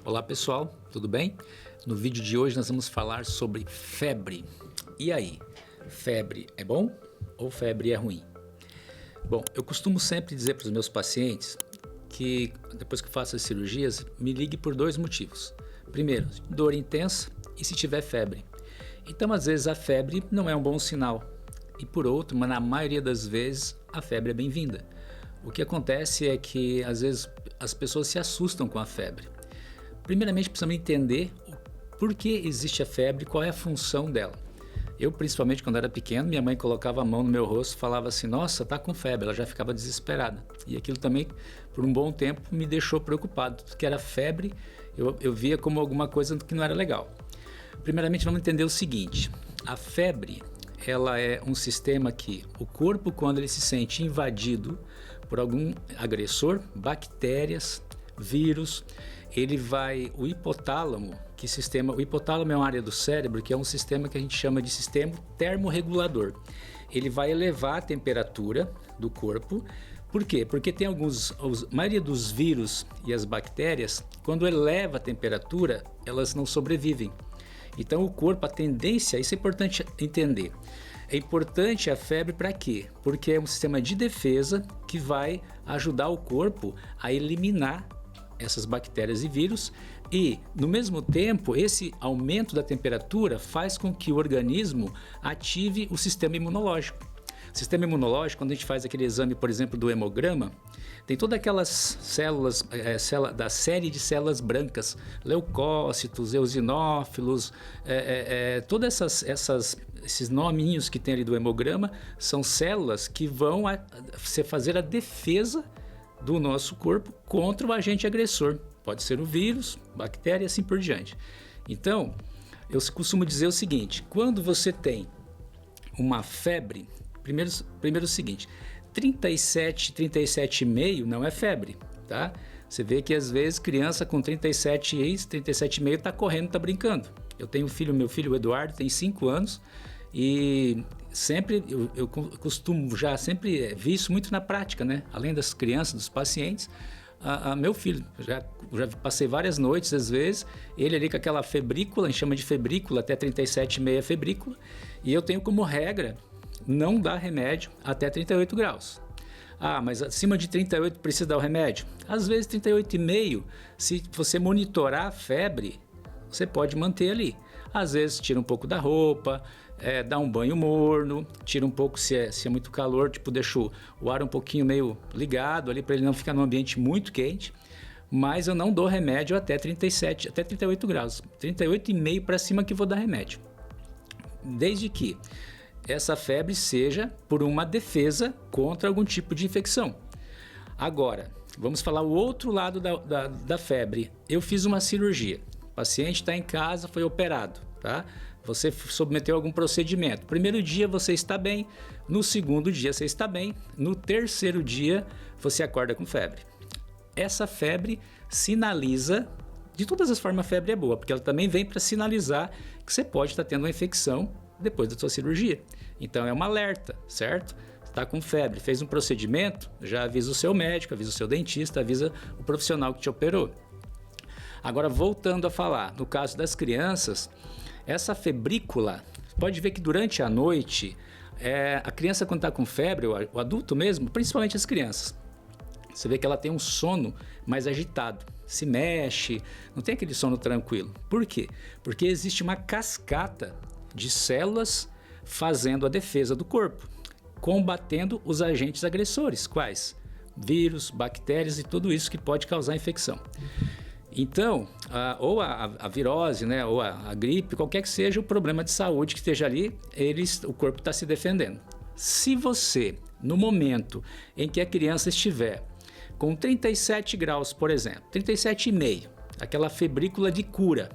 Olá pessoal, tudo bem? No vídeo de hoje nós vamos falar sobre febre. E aí, febre é bom ou febre é ruim? Bom, eu costumo sempre dizer para os meus pacientes que depois que eu faço as cirurgias, me ligue por dois motivos. Primeiro, dor intensa e se tiver febre. Então às vezes a febre não é um bom sinal. E por outro, mas na maioria das vezes a febre é bem-vinda. O que acontece é que às vezes as pessoas se assustam com a febre. Primeiramente precisamos entender por que existe a febre e qual é a função dela. Eu, principalmente quando era pequeno, minha mãe colocava a mão no meu rosto e falava assim, nossa, tá com febre, ela já ficava desesperada. E aquilo também, por um bom tempo, me deixou preocupado, porque era febre, eu via como alguma coisa que não era legal. Primeiramente vamos entender o seguinte, a febre, ela é um sistema que o corpo, quando ele se sente invadido por algum agressor, bactérias, vírus, o hipotálamo, o hipotálamo é uma área do cérebro que é um sistema que a gente chama de sistema termorregulador. Ele vai elevar a temperatura do corpo. Por quê? Porque tem a maioria dos vírus e as bactérias, quando eleva a temperatura, elas não sobrevivem. Então o corpo, a tendência, isso é importante entender. É importante a febre para quê? Porque é um sistema de defesa que vai ajudar o corpo a eliminar essas bactérias e vírus e, no mesmo tempo, esse aumento da temperatura faz com que o organismo ative o sistema imunológico. O sistema imunológico, quando a gente faz aquele exame, por exemplo, do hemograma, tem todas aquelas células, da série de células brancas, leucócitos, eosinófilos, todos esses nominhos que tem ali do hemograma, são células que vão fazer a defesa do nosso corpo contra o agente agressor. Pode ser o vírus, bactéria e assim por diante. Então, eu costumo dizer o seguinte, quando você tem uma febre, primeiro o seguinte, 37,5 não é febre, tá? Você vê que às vezes criança com 37,5 está correndo, está brincando. Eu tenho meu filho o Eduardo, tem 5 anos e sempre eu costumo sempre vi isso muito na prática, né? Além das crianças, dos pacientes, meu filho, já passei várias noites às vezes, ele ali com aquela febrícula, a gente chama de febrícula, até 37,5 febrícula, e eu tenho como regra não dar remédio até 38 graus. Mas acima de 38 precisa dar o remédio? Às vezes 38,5, se você monitorar a febre, você pode manter ali. Às vezes tira um pouco da roupa, dá um banho morno, tira um pouco se é muito calor, tipo deixa o ar um pouquinho meio ligado ali para ele não ficar num ambiente muito quente. Mas eu não dou remédio até 38 graus. 38,5 para cima que vou dar remédio. Desde que essa febre seja por uma defesa contra algum tipo de infecção. Agora, vamos falar o outro lado da febre. Eu fiz uma cirurgia. O paciente está em casa, foi operado, tá? Você submeteu a algum procedimento. Primeiro dia você está bem, no segundo dia você está bem, no terceiro dia você acorda com febre. Essa febre sinaliza, de todas as formas a febre é boa, porque ela também vem para sinalizar que você pode estar tendo uma infecção depois da sua cirurgia. Então é um alerta, certo? Está com febre, fez um procedimento, já avisa o seu médico, avisa o seu dentista, avisa o profissional que te operou. Agora, voltando a falar, no caso das crianças, essa febrícula, pode ver que durante a noite, a criança quando está com febre, o adulto mesmo, principalmente as crianças, você vê que ela tem um sono mais agitado, se mexe, não tem aquele sono tranquilo. Por quê? Porque existe uma cascata de células fazendo a defesa do corpo, combatendo os agentes agressores, quais? Vírus, bactérias e tudo isso que pode causar infecção. Então, ou a virose, né, ou a gripe, qualquer que seja o problema de saúde que esteja ali, o corpo está se defendendo. Se você, no momento em que a criança estiver com 37 graus, por exemplo, 37,5, aquela febrícula de cura,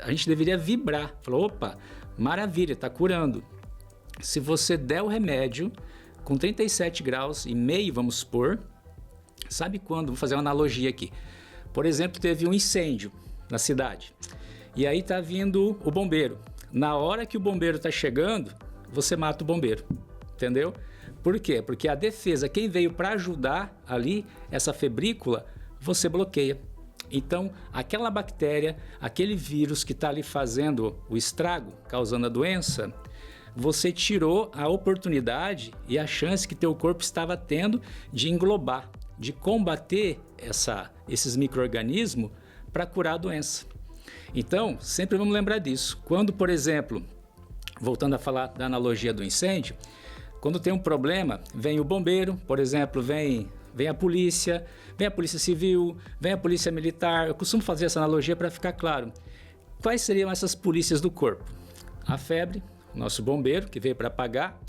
a gente deveria vibrar, falar, opa, maravilha, está curando. Se você der o remédio com 37 graus e meio, vamos supor, sabe quando? Vou fazer uma analogia aqui. Por exemplo, teve um incêndio na cidade e aí está vindo o bombeiro. Na hora que o bombeiro está chegando, você mata o bombeiro, entendeu? Por quê? Porque a defesa, quem veio para ajudar ali, essa febrícula, você bloqueia. Então, aquela bactéria, aquele vírus que está ali fazendo o estrago, causando a doença, você tirou a oportunidade e a chance que teu corpo estava tendo de englobar, de combater esses micro-organismos para curar a doença. Então, sempre vamos lembrar disso. Quando, por exemplo, voltando a falar da analogia do incêndio, quando tem um problema, vem o bombeiro, por exemplo, vem a polícia civil, vem a polícia militar. Eu costumo fazer essa analogia para ficar claro. Quais seriam essas polícias do corpo? A febre, o nosso bombeiro, que veio para apagar,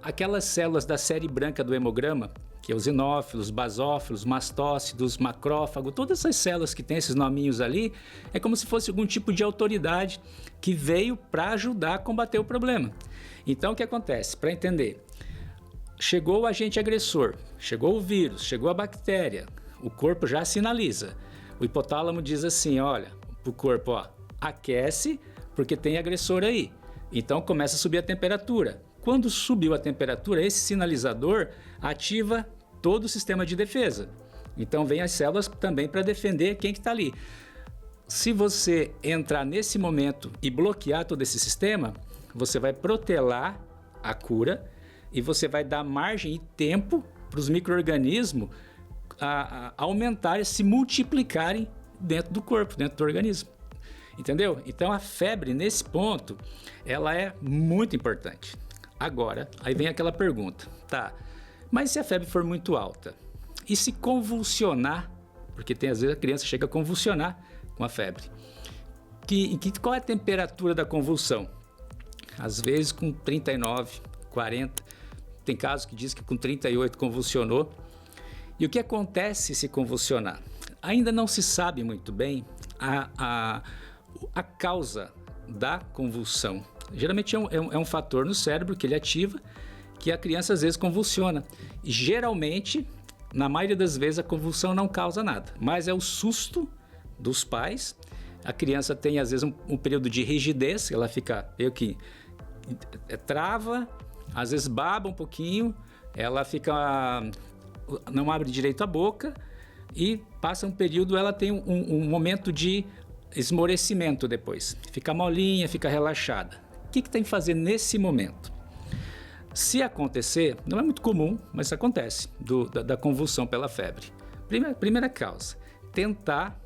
aquelas células da série branca do hemograma, que é os eosinofilos, basófilos, mastócitos, macrófago, todas essas células que tem esses nominhos ali, é como se fosse algum tipo de autoridade que veio para ajudar a combater o problema. Então, o que acontece? Para entender, chegou o agente agressor, chegou o vírus, chegou a bactéria, o corpo já sinaliza. O hipotálamo diz assim, olha, o corpo, aquece porque tem agressor aí. Então, começa a subir a temperatura. Quando subiu a temperatura, esse sinalizador ativa todo o sistema de defesa. Então, vem as células também para defender quem que está ali. Se você entrar nesse momento e bloquear todo esse sistema, você vai protelar a cura e você vai dar margem e tempo para os micro-organismos aumentarem, se multiplicarem dentro do corpo, dentro do organismo. Entendeu? Então, a febre, nesse ponto, ela é muito importante. Agora, aí vem aquela pergunta, tá, mas se a febre for muito alta, e se convulsionar, porque às vezes a criança chega a convulsionar com a febre, qual é a temperatura da convulsão? Às vezes com 39, 40, tem casos que diz que com 38 convulsionou. E o que acontece se convulsionar? Ainda não se sabe muito bem a causa da convulsão. Geralmente é um fator no cérebro que ele ativa, que a criança às vezes convulsiona. E geralmente, na maioria das vezes, a convulsão não causa nada, mas é o susto dos pais. A criança tem às vezes um período de rigidez, ela fica meio que trava, às vezes baba um pouquinho, ela não abre direito a boca e passa um período, ela tem um momento de esmorecimento depois. Fica molinha, fica relaxada. O que tem que fazer nesse momento? Se acontecer, não é muito comum, mas acontece, da convulsão pela febre. Primeira causa, tentar,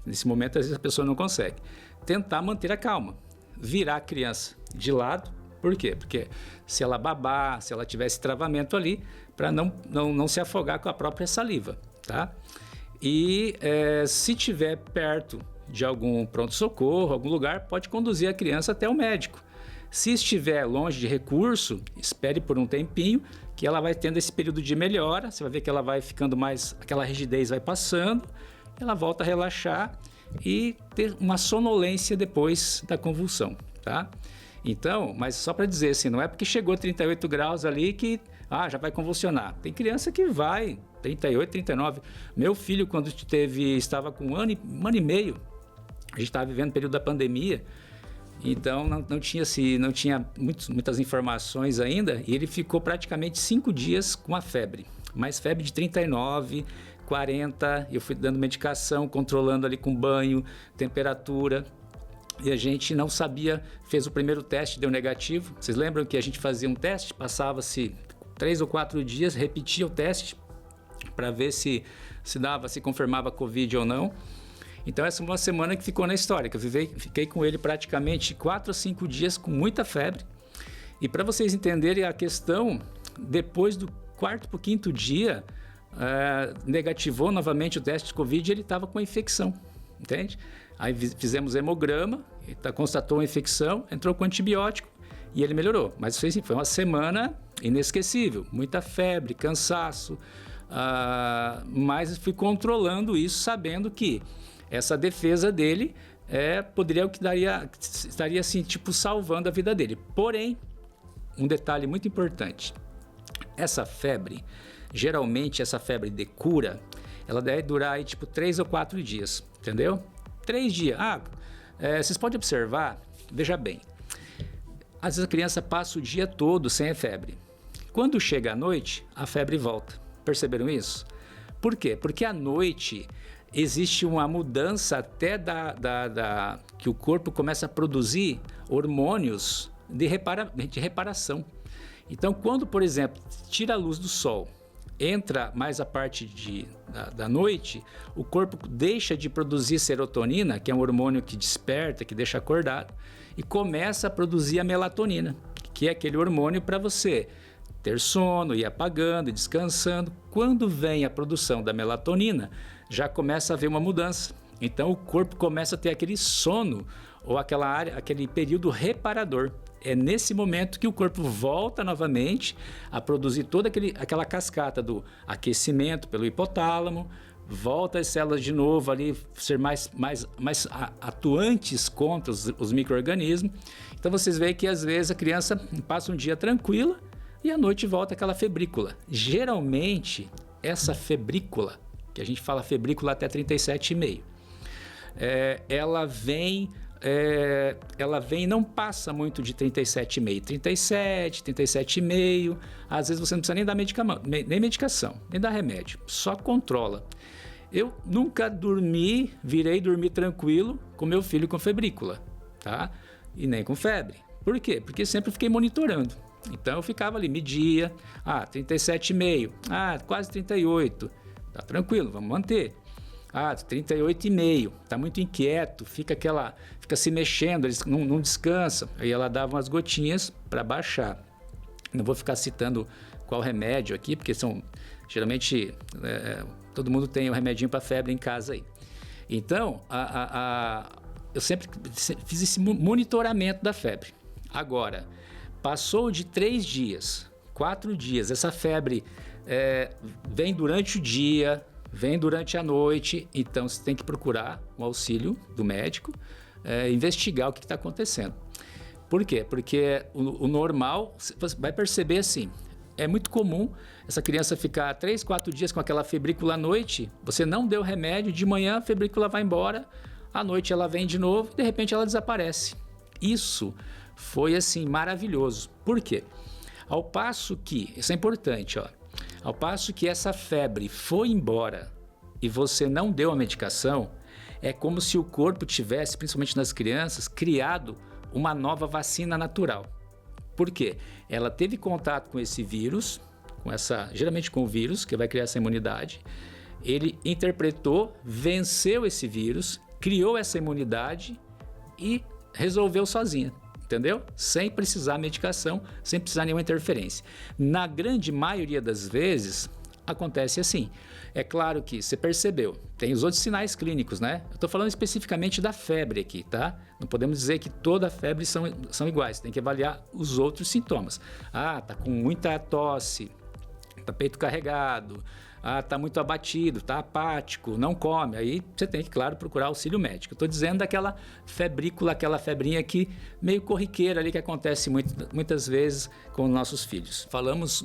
nesse momento às vezes a pessoa não consegue, tentar manter a calma, virar a criança de lado. Por quê? Porque se ela babar, se ela tiver esse travamento ali, para não se afogar com a própria saliva, tá? E se tiver perto de algum pronto-socorro, algum lugar, pode conduzir a criança até o médico. Se estiver longe de recurso, espere por um tempinho, que ela vai tendo esse período de melhora, você vai ver que ela vai ficando mais, aquela rigidez vai passando, ela volta a relaxar e ter uma sonolência depois da convulsão, tá? Então, mas só para dizer assim, não é porque chegou a 38 graus ali que já vai convulsionar. Tem criança que vai, 38, 39. Meu filho, quando estava com um ano e meio, a gente estava vivendo o período da pandemia, então não tinha muitas informações ainda, e ele ficou praticamente 5 dias com a febre, mas febre de 39, 40, eu fui dando medicação, controlando ali com banho, temperatura, e a gente não sabia, fez o primeiro teste, deu negativo. Vocês lembram que a gente fazia um teste, passava-se 3 ou 4 dias, repetia o teste para ver se confirmava Covid ou não. Então essa é uma semana que ficou na história, que eu fiquei com ele praticamente 4 ou 5 dias com muita febre. E para vocês entenderem a questão, depois do 4º para o 5º dia, negativou novamente o teste de Covid e ele estava com a infecção, entende? Aí fizemos hemograma, constatou a infecção, entrou com antibiótico e ele melhorou. Mas foi uma semana inesquecível, muita febre, cansaço, mas fui controlando isso, sabendo que essa defesa dele poderia estaria assim, tipo, salvando a vida dele. Porém, um detalhe muito importante, essa febre, geralmente essa febre de cura, ela deve durar aí, tipo 3 ou 4 dias, entendeu? 3 dias. Vocês podem observar, veja bem, às vezes a criança passa o dia todo sem a febre. Quando chega à noite, a febre volta. Perceberam isso? Por quê? Porque à noite existe uma mudança até que o corpo começa a produzir hormônios de reparação. Então, quando, por exemplo, tira a luz do sol, entra mais a parte da noite, o corpo deixa de produzir serotonina, que é um hormônio que desperta, que deixa acordado, e começa a produzir a melatonina, que é aquele hormônio para você ter sono, ir apagando, descansando. Quando vem a produção da melatonina, já começa a haver uma mudança. Então o corpo começa a ter aquele sono ou aquele período reparador. É nesse momento que o corpo volta novamente a produzir toda aquela cascata do aquecimento pelo hipotálamo, volta as células de novo ali, ser mais atuantes contra os micro-organismos. Então vocês veem que às vezes a criança passa um dia tranquila e à noite volta aquela febrícula. Geralmente, essa febrícula, que a gente fala febrícula até 37,5, ela vem e não passa muito de 37,5, 37, 37,5. Às vezes você não precisa nem dar nem medicação, nem dar remédio, só controla. Eu nunca virei dormir tranquilo com meu filho com febrícula, tá? E nem com febre. Por quê? Porque sempre fiquei monitorando. Então eu ficava ali, media, 37,5, quase 38, tá tranquilo, vamos manter. 38,5, tá muito inquieto, fica se mexendo, eles não descansam. Aí ela dava umas gotinhas para baixar. Não vou ficar citando qual remédio aqui, porque geralmente todo mundo tem um remedinho para febre em casa aí. Então, eu sempre fiz esse monitoramento da febre. Agora, passou de 3 dias, 4 dias, essa febre vem durante o dia, vem durante a noite, então você tem que procurar um auxílio do médico, investigar o que está acontecendo. Por quê? Porque o normal, você vai perceber assim, é muito comum essa criança ficar 3, 4 dias com aquela febrícula à noite, você não deu remédio, de manhã a febrícula vai embora, à noite ela vem de novo e de repente ela desaparece. Isso foi assim maravilhoso. Por quê? Ao passo que, isso é importante, ao passo que essa febre foi embora e você não deu a medicação, é como se o corpo tivesse, principalmente nas crianças, criado uma nova vacina natural. Por quê? Ela teve contato com esse vírus, geralmente com o vírus, que vai criar essa imunidade. Ele interpretou, venceu esse vírus, criou essa imunidade e resolveu sozinha. Entendeu? Sem precisar medicação, sem precisar nenhuma interferência. Na grande maioria das vezes, acontece assim. É claro que você percebeu, tem os outros sinais clínicos, né? Eu estou falando especificamente da febre aqui, tá? Não podemos dizer que toda febre são iguais, tem que avaliar os outros sintomas. Tá com muita tosse, tá peito carregado, tá muito abatido, tá apático, não come. Aí você tem que, claro, procurar auxílio médico. Eu estou dizendo daquela febrícula, aquela febrinha aqui, meio corriqueira ali que acontece muitas vezes com nossos filhos. Falamos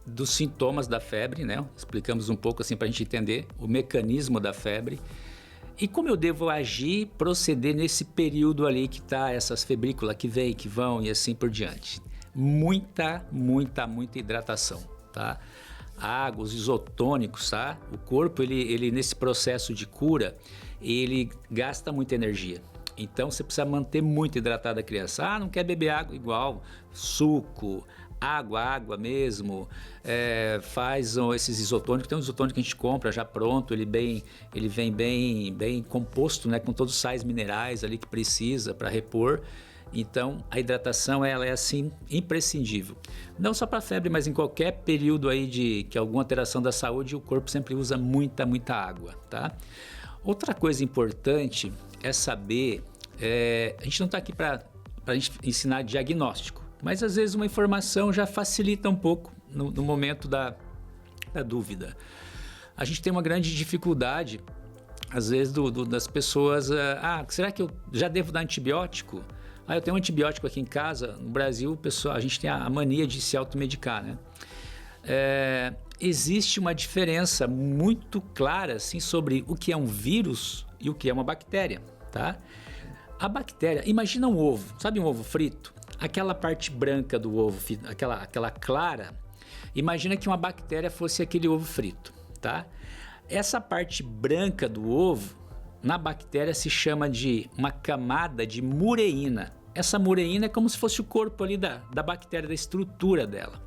dos sintomas da febre, né? Explicamos um pouco assim para a gente entender o mecanismo da febre. E como eu devo agir, proceder nesse período ali que tá essas febrículas que vêm, que vão e assim por diante. Muita hidratação, tá? Água, os isotônicos, tá? O corpo, ele nesse processo de cura, ele gasta muita energia. Então, você precisa manter muito hidratada a criança. Não quer beber água igual, suco, água mesmo. Faz esses isotônicos. Tem um isotônico que a gente compra já pronto, ele vem bem composto, né? Com todos os sais minerais ali que precisa para repor. Então, a hidratação ela é assim imprescindível. Não só para febre, mas em qualquer período aí que alguma alteração da saúde, o corpo sempre usa muita água, tá? Outra coisa importante é saber, a gente não está aqui para a gente ensinar diagnóstico, mas às vezes uma informação já facilita um pouco no momento da dúvida. A gente tem uma grande dificuldade, às vezes, das pessoas, será que eu já devo dar antibiótico? Eu tenho um antibiótico aqui em casa. No Brasil, pessoal, a gente tem a mania de se automedicar, né? Existe uma diferença muito clara assim, sobre o que é um vírus e o que é uma bactéria, tá? A bactéria, imagina um ovo, sabe um ovo frito? Aquela parte branca do ovo, aquela clara, imagina que uma bactéria fosse aquele ovo frito, tá? Essa parte branca do ovo, na bactéria se chama de uma camada de mureína. Essa mureína é como se fosse o corpo ali da bactéria, da estrutura dela.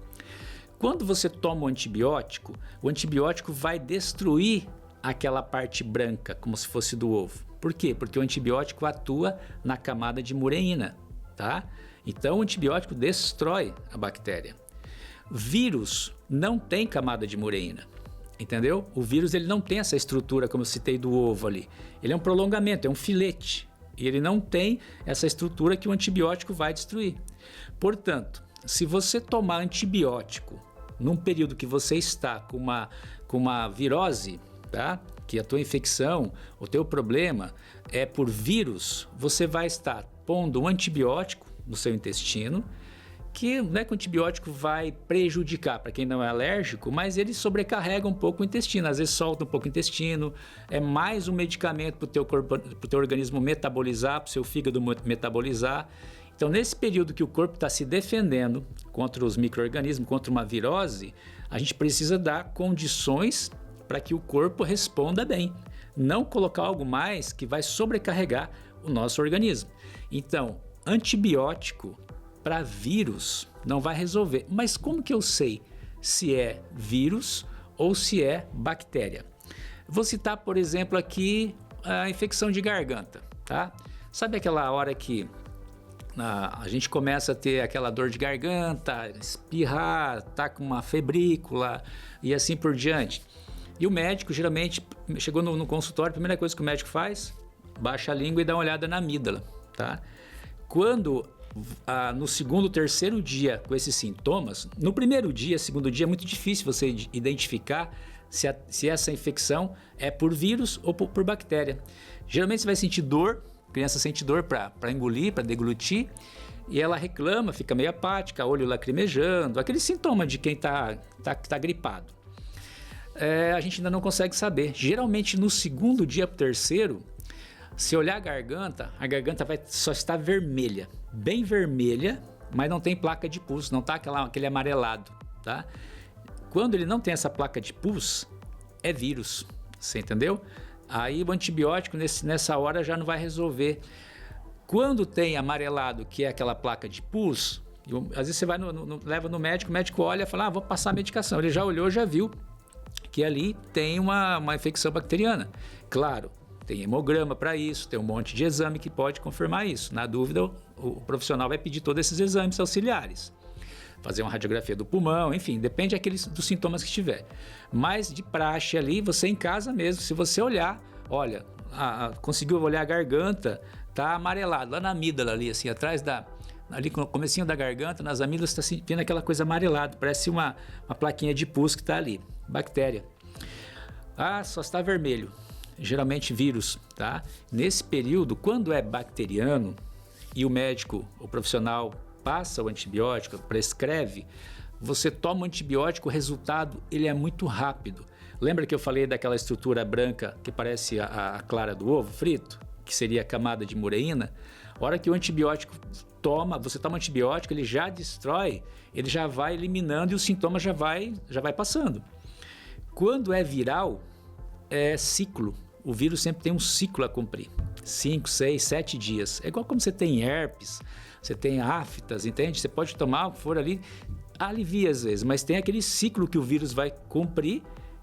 Quando você toma o antibiótico vai destruir aquela parte branca, como se fosse do ovo. Por quê? Porque o antibiótico atua na camada de mureína, tá? Então o antibiótico destrói a bactéria. Vírus não tem camada de mureína, entendeu? O vírus ele não tem essa estrutura, como eu citei, do ovo ali. Ele é um prolongamento, é um filete. E ele não tem essa estrutura que o antibiótico vai destruir. Portanto, se você tomar antibiótico num período que você está com uma virose, tá? Que a tua infecção, o teu problema é por vírus, você vai estar pondo um antibiótico no seu intestino, que não é que o antibiótico vai prejudicar para quem não é alérgico, mas ele sobrecarrega um pouco o intestino, às vezes solta um pouco o intestino, é mais um medicamento para o teu corpo, para o teu organismo metabolizar, para o seu fígado metabolizar. Então, nesse período que o corpo está se defendendo contra os micro-organismos, contra uma virose, a gente precisa dar condições para que o corpo responda bem, não colocar algo mais que vai sobrecarregar o nosso organismo. Então, antibiótico para vírus não vai resolver. Mas como que eu sei se é vírus ou se é bactéria? Vou citar, por exemplo, aqui a infecção de garganta, tá? Sabe aquela hora que a gente começa a ter aquela dor de garganta, espirrar, tá com uma febrícula e assim por diante? E o médico, geralmente, chegou no consultório, a primeira coisa que o médico faz, baixa a língua e dá uma olhada na amígdala, tá? Quando no segundo, terceiro dia com esses sintomas, no primeiro dia, segundo dia, é muito difícil você identificar se essa infecção é por vírus ou por bactéria. Geralmente você vai sentir dor, a criança sente dor para engolir, para deglutir, e ela reclama, fica meio apática, olho lacrimejando, aquele sintoma de quem tá gripado. A gente ainda não consegue saber. Geralmente no segundo dia para o terceiro, se olhar a garganta vai só estar vermelha, bem vermelha, mas não tem placa de pus, não está aquele amarelado, tá? Quando ele não tem essa placa de pus, é vírus, você entendeu? Aí o antibiótico nessa hora já não vai resolver. Quando tem amarelado, que é aquela placa de pus, às vezes você vai leva no médico, o médico olha e fala, vou passar a medicação. Ele já olhou, já viu que ali tem uma infecção bacteriana. Claro, tem hemograma para isso, tem um monte de exame que pode confirmar isso. Na dúvida, o profissional vai pedir todos esses exames auxiliares. Fazer uma radiografia do pulmão, enfim, depende dos sintomas que tiver. Mas de praxe ali, você em casa mesmo, se você olhar, olha, conseguiu olhar a garganta, tá amarelado, lá na amígdala ali, assim, atrás ali no comecinho da garganta, nas amígdalas, está sentindo aquela coisa amarelada, parece uma plaquinha de pus que está ali, bactéria. Só está vermelho. Geralmente vírus, tá? Nesse período, quando é bacteriano e o médico, o profissional passa o antibiótico, prescreve, você toma o antibiótico, o resultado ele é muito rápido. Lembra que eu falei daquela estrutura branca que parece a clara do ovo frito, que seria a camada de mureína? A hora que o antibiótico você toma antibiótico, ele já destrói, ele já vai eliminando e o sintoma já vai passando. Quando é viral, é ciclo. O vírus sempre tem um ciclo a cumprir. 5, 6, 7 dias. É igual como você tem herpes, você tem aftas, entende? Você pode tomar o que for ali, alivia às vezes, mas tem aquele ciclo que o vírus vai cumprir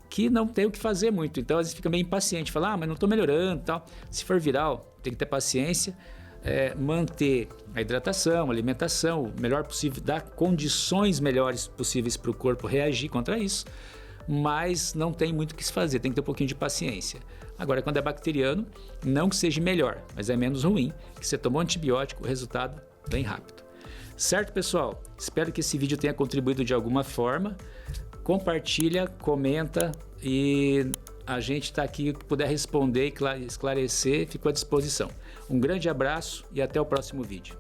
que não tem o que fazer muito. Então, às vezes fica meio impaciente, fala, mas não estou melhorando e tal. Se for viral, tem que ter paciência, manter a hidratação, a alimentação, o melhor possível, dar condições melhores possíveis para o corpo reagir contra isso. Mas não tem muito o que se fazer, tem que ter um pouquinho de paciência. Agora, quando é bacteriano, não que seja melhor, mas é menos ruim, que você tomou antibiótico, o resultado bem rápido. Certo, pessoal? Espero que esse vídeo tenha contribuído de alguma forma. Compartilha, comenta e a gente está aqui, que puder responder e esclarecer, fico à disposição. Um grande abraço e até o próximo vídeo.